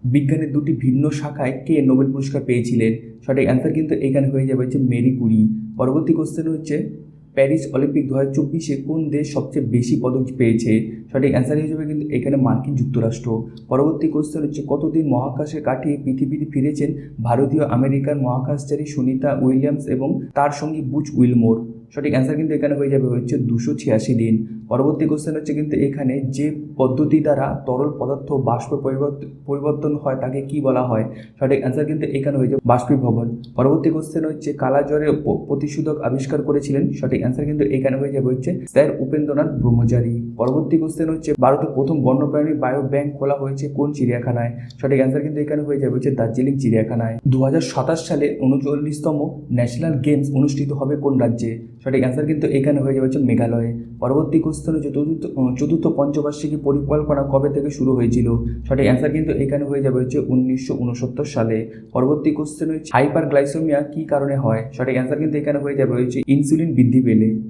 বিজ্ঞানের দুটি ভিন্ন শাখায় কে নোবেল পুরস্কার পেয়েছিলেন? সঠিক অ্যান্সার কিন্তু এখানে হয়ে যাবে হচ্ছে মেরি কুরি। পরবর্তী কোশ্চেন হচ্ছে প্যারিস অলিম্পিক 2024-এ কোন দেশ সবচেয়ে বেশি পদক পেয়েছে? সঠিক অ্যান্সার হিসেবে কিন্তু এখানে মার্কিন যুক্তরাষ্ট্র। পরবর্তী কোশ্চেন হচ্ছে কতদিন মহাকাশে কাটিয়ে পৃথিবীতে ফিরেছেন ভারতীয় আমেরিকান মহাকাশচারী সুনিতা উইলিয়ামস এবং তার সঙ্গী বুচ উইলমোর? সঠিক অ্যান্সার কিন্তু এখানে হয়ে যাবে হচ্ছে 286 দিন। পরবর্তী কোশ্চেন হচ্ছে কিন্তু এখানে যে পদ্ধতি দ্বারা তরল পদার্থ বাষ্পে পরিবর্তন হয় তাকে কি বলা হয়? সঠিক অ্যান্সার কিন্তু এখানে হয়ে যাবে বাষ্পীভবন। পরবর্তী কোশ্চেন হচ্ছে কালাজ্বরের প্রতিষেধক আবিষ্কার করেছিলেন? সঠিক অ্যান্সার কিন্তু এখানে হয়ে যাবে হচ্ছে স্যার উপেন্দ্রনাথ ব্রহ্মচারী। পরবর্তী কোশ্চেন হচ্ছে ভারতে প্রথম বন্যপ্রাণী বায়ো ব্যাংক খোলা হয়েছে কোন চিড়িয়াখানায়? সঠিক অ্যান্সার কিন্তু এখানে হয়ে যাবে হচ্ছে দার্জিলিং চিড়িয়াখানায়। 2027 সালে 39তম ন্যাশনাল গেমস অনুষ্ঠিত হবে কোন রাজ্যে? সঠিক অ্যান্সার কিন্তু এখানে হয়ে যাবে হচ্ছে মেঘালয়ে। পরবর্তী কোশ্চেন হচ্ছে চতুর্থ পঞ্চবার্ষিকী পরিকল্পনা কবে থেকে শুরু হয়েছিল? সঠিক অ্যান্সার কিন্তু এখানে হয়ে যাবে হচ্ছে 1969 সালে। পরবর্তী কোশ্চেন হচ্ছে হাইপারগ্লাইসেমিয়া কি কারণে হয়? সঠিক অ্যান্সার কিন্তু এখানে হয়ে যাবে হচ্ছে ইনসুলিন বৃদ্ধি পেলে।